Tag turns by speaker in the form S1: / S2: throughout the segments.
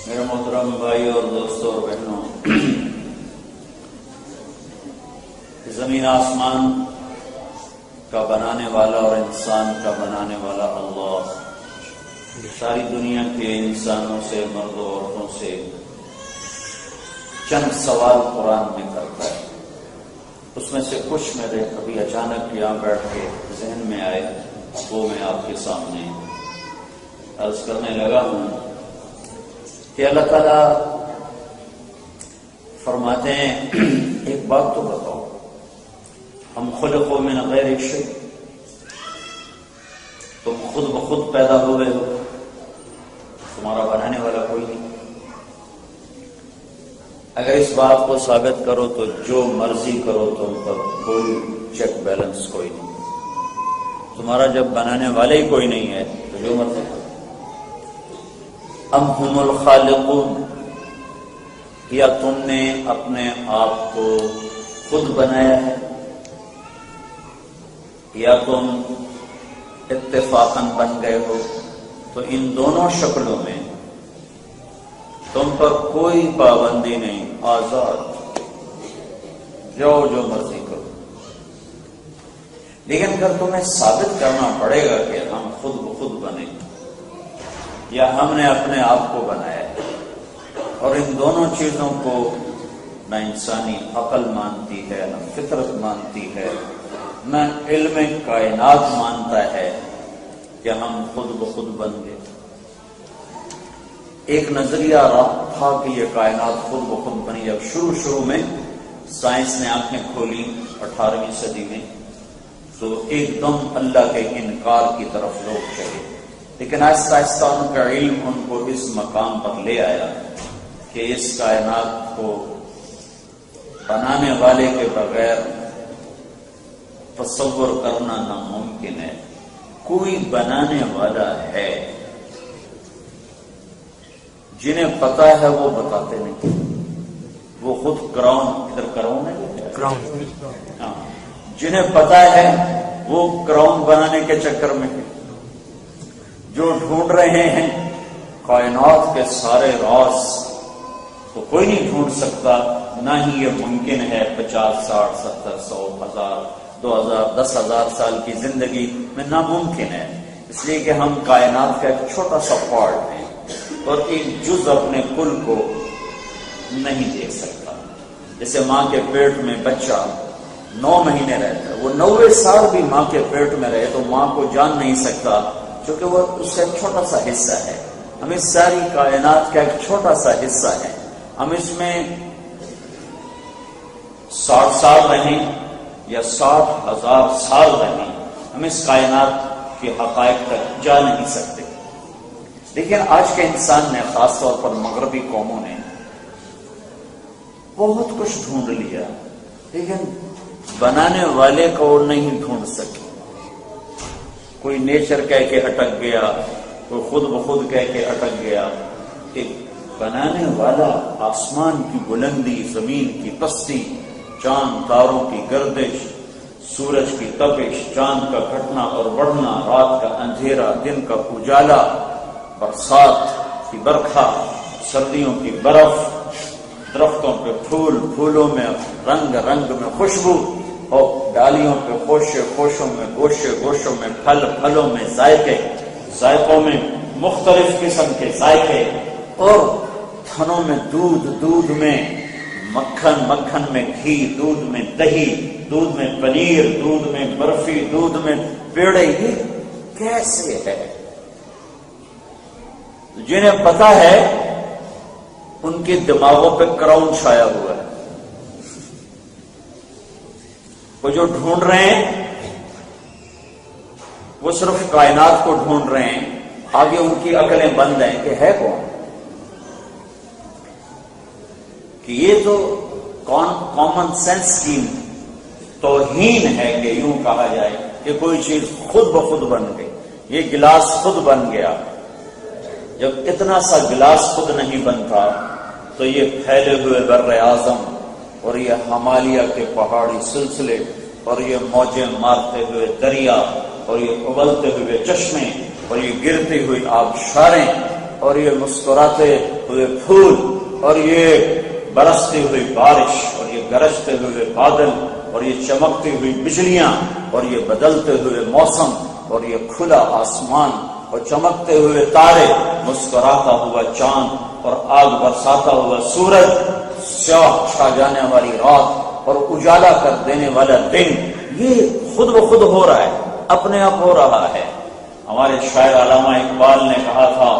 S1: میرے محترم بھائی اور دوستوں اور بہنوں، زمین آسمان کا بنانے والا اور انسان کا بنانے والا اللہ ساری دنیا کے انسانوں سے، مرد و عورتوں سے چند سوال قرآن میں کرتا ہے۔ اس میں سے کچھ میرے کبھی اچانک یہاں بیٹھ کے ذہن میں آئے، وہ میں آپ کے سامنے عرض کرنے لگا ہوں کہ اللہ تعالیٰ فرماتے ہیں ایک بات تو بتاؤ، ہم خلقوا من غیر شیء، تم خود بخود پیدا ہوئے ہو، تمہارا بنانے والا کوئی نہیں۔ اگر اس بات کو ثابت کرو تو جو مرضی کرو تم پر، کوئی چیک بیلنس کوئی نہیں۔ تمہارا جب بنانے والے ہی کوئی نہیں ہے تو جو مرضی کرو۔ ام ہم الخالقون، یا تم نے اپنے آپ کو خود بنایا ہے، یا تم اتفاقاً بن گئے ہو۔ تو ان دونوں شکلوں میں تم پر کوئی پابندی نہیں، آزاد، جاؤ جو مرضی کرو۔ لیکن اگر تمہیں ثابت کرنا پڑے گا کہ ہم خود بخود بنے یا ہم نے اپنے آپ کو بنایا ہے، اور ان دونوں چیزوں کو نہ انسانی عقل مانتی ہے، نہ فطرت مانتی ہے، نہ علم کائنات مانتا ہے کہ ہم خود بخود بن گئے۔ ایک نظریہ رہا تھا کہ یہ کائنات خود بخود بنی، جب شروع میں سائنس نے آنکھیں کھولی 18ویں صدی میں، تو ایک دم اللہ کے انکار کی طرف لوگ چلے۔ لیکن آہستہ آہستہ ان کا علم ان کو اس مقام پر لے آیا کہ اس کائنات کو بنانے والے کے بغیر تصور کرنا ناممکن ہے۔ کوئی بنانے والا ہے، جنہیں پتا ہے وہ بتاتے نہیں، وہ خود کراؤن ہے، جنہیں پتا ہے وہ کراؤن بنانے کے چکر میں ہے۔ جو ڈھونڈ رہے ہیں کائنات کے سارے راز، تو کوئی نہیں ڈھونڈ سکتا، نہ ہی یہ ممکن ہے 50، 60، 70، 100، 1000، 2000، 10,000 سال کی زندگی میں ناممکن ہے۔ اس لیے کہ ہم کائنات کا ایک چھوٹا سا پارٹ ہیں اور ایک جز اپنے کل کو نہیں دیکھ سکتا۔ جیسے ماں کے پیٹ میں بچہ 9 مہینے رہتا ہے، وہ 90 سال بھی ماں کے پیٹ میں رہے تو ماں کو جان نہیں سکتا، کیونکہ وہ اس کا ایک چھوٹا سا حصہ ہے۔ ہم اس ساری کائنات کا ایک چھوٹا سا حصہ ہے۔ ہم اس میں 60 سال رہیں یا 60,000 سال رہیں، ہم اس کائنات کے حقائق تک جا نہیں سکتے۔ لیکن آج کے انسان نے، خاص طور پر مغربی قوموں نے، بہت کچھ ڈھونڈ لیا، لیکن بنانے والے کو نہیں ڈھونڈ سکے۔ کوئی نیچر کہہ کے اٹک گیا، کوئی خود بخود کہہ کے اٹک گیا۔ ایک بنانے والا، آسمان کی بلندی، زمین کی پستی، چاند تاروں کی گردش، سورج کی تپش، چاند کا گھٹنا اور بڑھنا، رات کا اندھیرا، دن کا اجالا، برسات کی برکھا، سردیوں کی برف، درختوں پہ پھول، پھولوں میں رنگ، رنگ میں خوشبو، اور ڈالیوں پہ خوشے، خوشوں میں گوشے، گوشوں میں پھل، پھلوں میں ذائقے، ذائقوں میں مختلف قسم کے ذائقے، اور تھنوں میں دودھ، دودھ میں مکھن، مکھن میں گھی، دودھ میں دہی، دودھ میں پنیر، دودھ میں برفی، دودھ میں پیڑے۔ یہ کیسے ہے؟ جنہیں پتا ہے ان کے دماغوں پہ کراؤن چھایا ہوا ہے۔ وہ جو ڈھونڈ رہے ہیں وہ صرف کائنات کو ڈھونڈ رہے ہیں، آگے ان کی عقلیں بند ہیں کہ ہے کون؟ کہ یہ تو کامن سینس کی توہین ہے کہ یوں کہا جائے کہ کوئی چیز خود بخود بن گئی۔ یہ گلاس خود بن گیا، جب اتنا سا گلاس خود نہیں بنتا تو یہ پھیلے ہوئے بر اعظم اور یہ ہمالیہ کے پہاڑی سلسلے اور یہ موجیں مارتے ہوئے دریا اور یہ ابلتے ہوئے چشمے اور یہ گرتی ہوئی آبشاریں اور یہ مسکراتے ہوئے پھول اور یہ برستی ہوئی بارش اور یہ گرجتے ہوئے بادل اور یہ چمکتی ہوئی بجلیاں اور یہ بدلتے ہوئے موسم اور یہ کھلا آسمان اور چمکتے ہوئے تارے، مسکراتا ہوا چاند اور آگ برساتا ہوا سورج، سیاہ چھا جانے والی رات اور اجالا کر دینے والا دن، یہ خود بخود ہو رہا ہے، اپنے آپ ہو رہا ہے۔ ہمارے شاعر علامہ اقبال نے کہا تھا،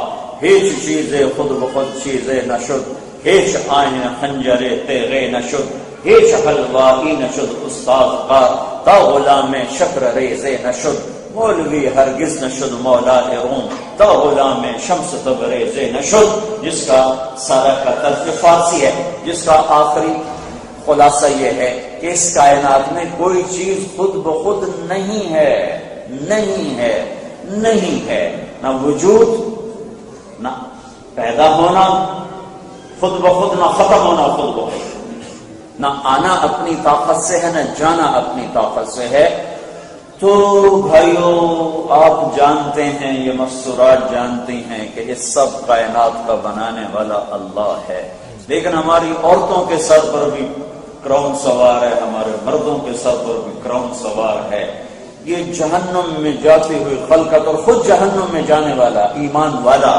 S1: ہیچ چیزیں خود بخود چیزیں نہ شد، ہیچ آئین خنجرے تیغے نہ شد، ہیچ حلوائی نہ شد استاد کا، تا غلام شکر ریزے نہ شد، مولوی ہرگز نہ شد مولا روم، تا غلام شمس تبریزے نہ شد۔ جس کا سارا کا طرز فارسی ہے، جس کا آخری خلاصہ یہ ہے کہ اس کائنات میں کوئی چیز خود بخود نہیں ہے، نہیں ہے، نہیں ہے، نہ وجود، نہ پیدا ہونا خود بخود، نہ ختم ہونا خود بخود، نہ آنا اپنی طاقت سے ہے، نہ جانا اپنی طاقت سے ہے۔ تو بھائیو، آپ جانتے ہیں، یہ مسورات جانتی ہیں کہ اس سب کائنات کا بنانے والا اللہ ہے، لیکن ہماری عورتوں کے سر پر بھی کراؤن سوار ہے، ہمارے مردوں کے سر پر بھی کراؤن سوار ہے۔ یہ جہنم میں جاتی ہوئی خلقت اور خود جہنم میں جانے والا ایمان والا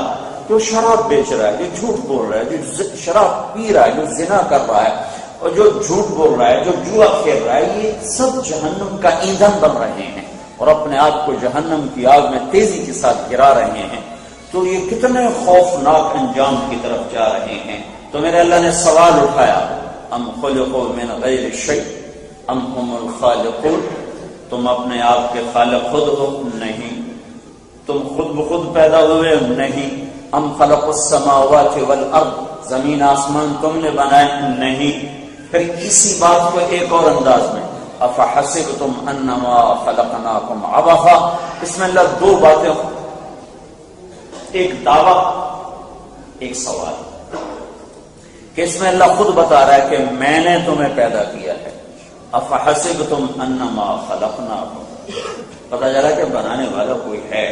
S1: جو شراب بیچ رہا ہے، جو جھوٹ بول رہا ہے، جو شراب پی رہا ہے، جو زنا کر رہا ہے اور جو جھوٹ بول رہا ہے، جو جوا کھیل رہا ہے، یہ سب جہنم کا ایندھن بن رہے ہیں اور اپنے آپ کو جہنم کی آگ میں تیزی کے ساتھ گرا رہے ہیں۔ تو یہ کتنے خوفناک انجام کی طرف جا رہے ہیں۔ تو میرے اللہ نے سوال اٹھایا، ام خلقوا من غیر شیء ام هم الخالقون، تم اپنے آپ کے خالق خود ہو؟ نہیں۔ تم خود بخود پیدا ہوئے؟ نہیں۔ ام خلق السماوات والارض، زمین آسمان تم نے بنائے؟ نہیں۔ پھر اسی بات کو ایک اور انداز میں، افحسبتم انما خلقناکم عبثا، اس میں اللہ دو باتیں، ایک دعویٰ ایک سوال، کہ اس میں اللہ خود بتا رہا ہے کہ میں نے تمہیں پیدا کیا ہے۔ افحسبتم انما خلقناکم، پتہ چلا کہ بنانے والا کوئی ہے،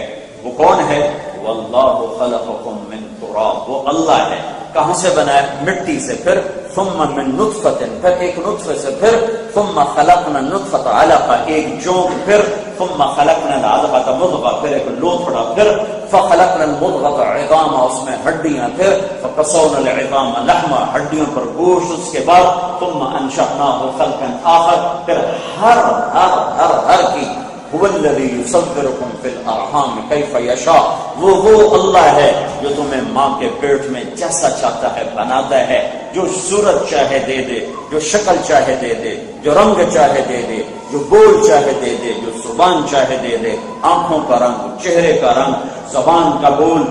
S1: وہ کون ہے؟ واللہ خلقکم من تراب، وہ اللہ ہے۔ کہاں سے بنایا؟ مٹی سے، پھر ثم من نطفۃ، پھر ایک نطفے سے، پھر ثم خلقنا النطفۃ علقہ، ایک جوک، پھر ثم خلقنا العلقۃ مضغہ، پھر ایک لوتھڑا، پھر فخلقنا المضغۃ عظاما، اس میں ہڈیاں، پھر فکسونا العظام لحما، ہڈیوں پر گوشت، اس کے بعد ثم انشأناہ خلقا آخر، پھر ہر کی هو الذی یصورکم فی الارحام کیف یشاء، وہ اللہ ہے جو تمہیں ماں کے پیٹ میں جیسا چاہتا ہے بناتا ہے، جو صورت چاہے دے دے، جو شکل چاہے دے دے، جو رنگ چاہے دے دے، جو بول چاہے دے دے، جو زبان چاہے دے دے، آنکھوں کا رنگ، چہرے کا رنگ، زبان کا بول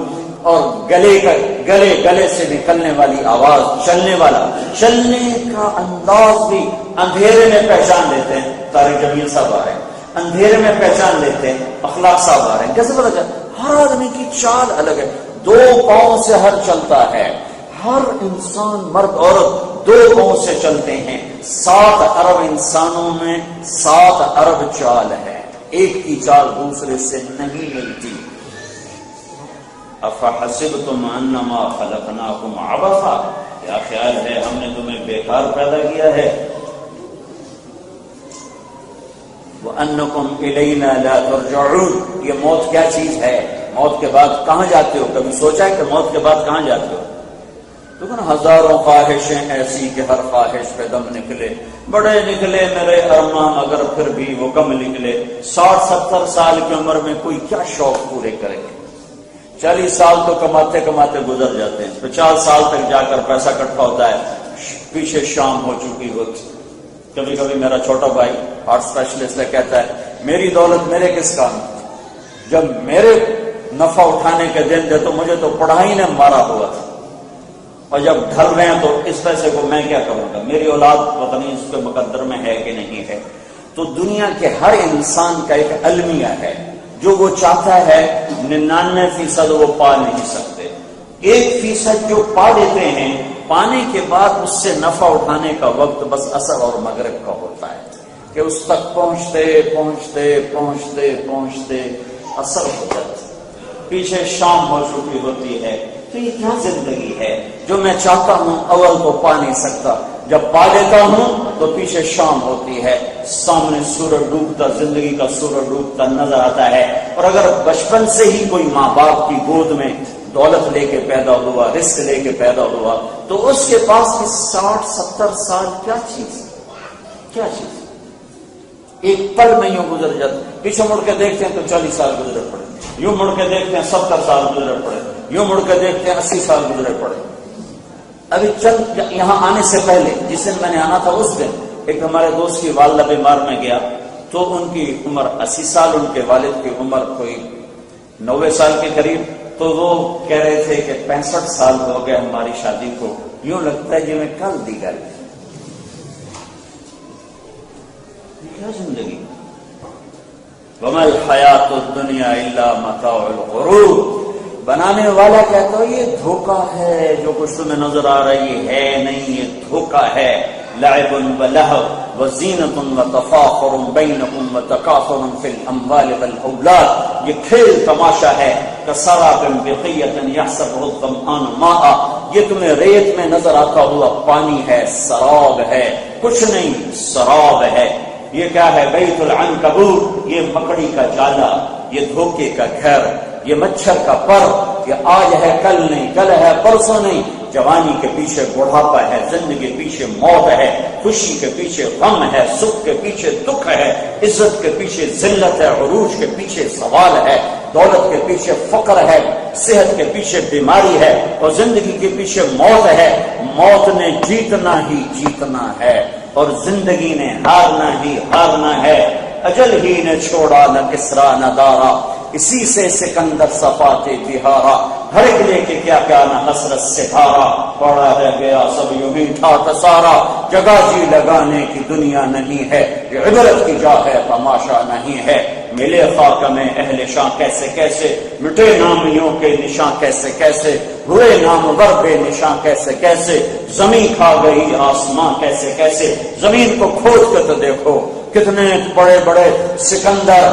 S1: اور گلے سے نکلنے والی آواز، چلنے کا انداز بھی اندھیرے میں پہچان لیتے ہیں۔ طارق جمیل صاحب آ رہے ہیں، اندھیرے میں پہچان لیتے ہیں، اخلاق صاحب آ رہے ہیں، کیسے پتا چلتا؟ ہر آدمی کی چال الگ ہے، دو پاؤں سے ہر چلتا ہے، ہر انسان مرد عورت دو پاؤں سے چلتے ہیں۔ 7 ارب انسانوں میں 7 ارب چال ہے، ایک کی چال دوسرے سے نہیں ملتی۔ افحسبتم انما خلقناکم عبثا، کیا خیال ہے ہم نے تمہیں بیکار پیدا کیا ہے؟ وَأَنَّكُمْ إِلَيْنَا لَا تُرْجَعُونَ، یہ موت کیا چیز ہے؟ موت کے بعد کہاں جاتے ہو؟ کبھی سوچا ہے کہ موت کے بعد کہاں جاتے ہو؟ لیکن ہزاروں خواہشیں ایسی کہ ہر خواہش پہ دم نکلے، بڑے نکلے میرے ارمان، مگر پھر بھی وہ کم نکلے۔ 60-70 سال کی عمر میں کوئی کیا شوق پورے کرے گے؟ 40 سال تو کماتے کماتے گزر جاتے ہیں، 50 سال تک جا کر پیسہ اکٹھا ہوتا ہے، پیچھے شام ہو چکی ہوتی۔ کبھی کبھی میرا چھوٹا بھائی ہارٹ اسپیشلسٹ ہے، کہتا ہے میری دولت میرے کس کام، جب میرے نفع اٹھانے کے دن تھے تو مجھے تو پڑھائی نے مارا ہوا تھا، اور جب ڈھل رہے ہیں تو اس پیسے کو میں کیا کروں گا، میری اولاد پتہ نہیں اس کے مقدر میں ہے کہ نہیں ہے۔ تو دنیا کے ہر انسان کا ایک المیہ ہے، جو وہ چاہتا ہے 99% وہ پا نہیں سکتے، 1% جو پا لیتے ہیں، پانے کے بعد اس سے نفع اٹھانے کا وقت بس عصر اور مغرب کا ہوتا ہے کہ اس تک پہنچتے پہنچتے پہنچتے پہنچتے عصر ہو جاتا، پیچھے شام ہو چکی ہوتی ہے، تو یہ کیا زندگی ہے؟ جو میں چاہتا ہوں اول تو پا نہیں سکتا، جب پا لیتا ہوں تو پیچھے شام ہوتی ہے، سامنے سورج ڈوبتا، زندگی کا سورج ڈوبتا نظر آتا ہے۔ اور اگر بچپن سے ہی کوئی ماں باپ کی گود میں دولت لے کے پیدا ہوا، رزق لے کے پیدا ہوا، تو اس کے پاس 60-70 سال کیا چیز، کیا چیز؟ ایک پل میں یوں گزر جاتا، پیچھے مڑ کے دیکھتے ہیں تو 40 سال گزرے پڑے، یوں مڑ کے دیکھتے ہیں 70 سال گزرے پڑے، یوں مڑ کے دیکھتے ہیں 80 سال گزرے پڑے۔ ابھی چند یہاں آنے سے پہلے جس دن میں نے آنا تھا، اس دن ایک ہمارے دوست کی والدہ بیمار میں گیا، تو ان کی عمر 80 سال، ان کے والد کی عمر کوئی 90 سال کے قریب، تو وہ کہہ رہے تھے کہ 65 سال ہو گئے ہماری شادی کو، یوں لگتا ہے جی میں کل دی گئی۔ کیا زندگی؟ وَمَا الْحَيَاةُ الدُّنْيَا إِلَّا مَتَاعُ الْغُرُورِ۔ بنانے والا کہتا ہے یہ دھوکہ ہے، جو کچھ تمہیں نظر آ رہا ہے نہیں، یہ دھوکہ ہے۔ لعب ولہو وزینۃ وتفاخر بینکم وتکاثر فی الاموال والاولاد، یہ کھیل تماشا ہے۔ کسراب بقیۃ یحسبہ الظمآن ماء، یہ تمہیں ریت میں نظر آتا ہوا پانی ہے، سراب ہے، کچھ نہیں، سراب ہے۔ یہ کیا ہے؟ بیت العنکبوت، یہ مکڑی کا جالا، یہ دھوکے کا گھر، یہ مچھر کا پر، یہ آج ہے کل نہیں، کل ہے پرسوں نہیں۔ جوانی کے پیچھے بڑھاپا ہے، زندگی کے پیچھے موت ہے، خوشی کے پیچھے غم ہے، سکھ کے پیچھے دکھ ہے، عزت کے پیچھے ذلت ہے، عروج کے پیچھے زوال ہے، دولت کے پیچھے فقر ہے، صحت کے پیچھے بیماری ہے، اور زندگی کے پیچھے موت ہے۔ موت نے جیتنا ہی جیتنا ہے، اور زندگی نے ہارنا ہی ہارنا ہے۔ اجل ہی نے چھوڑا نہ کسرا نہ دارا، اسی سے سکندر صفاتے بہارا، ہر ایک لے کے کیا کیا نہ حسرت سے بھارا، پڑا رہ گیا سب یوں ہی ٹھاٹ سارا۔ جگہ جی لگانے کی دنیا نہیں ہے، یہ عبرت کی جا ہے، تماشا نہیں ہے۔ ملے خاک میں اہل شاں کیسے کیسے، مٹے نامیوں کے نشاں کیسے کیسے، ہوئے نامور بے نشاں کیسے کیسے، زمین کھا گئی آسماں کیسے کیسے۔ زمین کو کھود کے تو دیکھو، کتنے بڑے بڑے سکندر،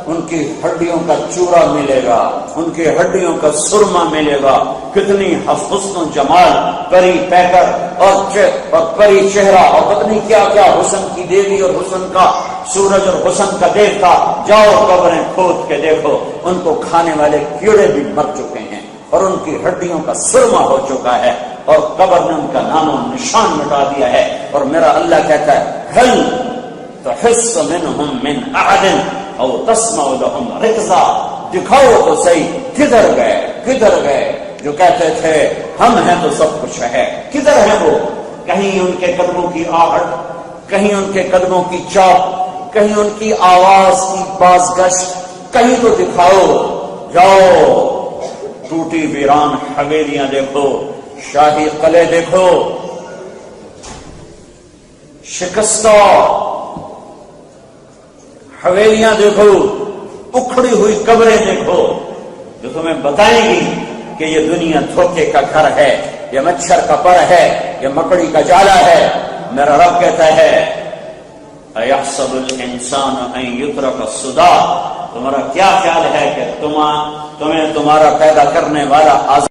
S1: ان کی ہڈیوں کا چورا ملے گا، ان کی ہڈیوں کا سرما ملے گا، کتنی حسن و جمال، پری پیکر اور پری چہرہ، اور پتنی کیا کیا حسن کی دیوی اور حسن کا سورج اور حسن کا دیوتا۔ جاؤ قبریں کھود کے دیکھو، ان کو کھانے والے کیڑے بھی مر چکے ہیں، اور ان کی ہڈیوں کا سرما ہو چکا ہے، اور قبر نے ان کا نام و نشان مٹا دیا ہے۔ اور میرا اللہ کہتا ہے هل تحس منهم من احد او تسمع لهم رکزا، دکھاؤ تو صحیح کدھر گئے، کدھر گئے جو کہتے تھے ہم ہیں تو سب کچھ ہے، کدھر ہیں وہ؟ کہیں ان کے قدموں کی آہٹ، کہیں ان کے قدموں کی چاپ، کہیں ان کی آواز کی بازگشت، کہیں تو دکھاؤ۔ جاؤ ٹوٹی ویران حویلیاں دیکھو، شاہی قلعے دیکھو، شکستہ حویلیاں دیکھو، اکھڑی ہوئی قبریں دیکھو، جو تمہیں بتائیں گی کہ یہ دنیا دھوکے کا گھر ہے، یہ مچھر کا پر ہے، یہ مکڑی کا جالا ہے۔ میرا رب کہتا ہے اَيَحْسَبُ الْإِنسَانُ أَن يُتْرَكَ سُدًى، تمہارا کیا خیال ہے کہ تمہیں تمہارا پیدا کرنے والا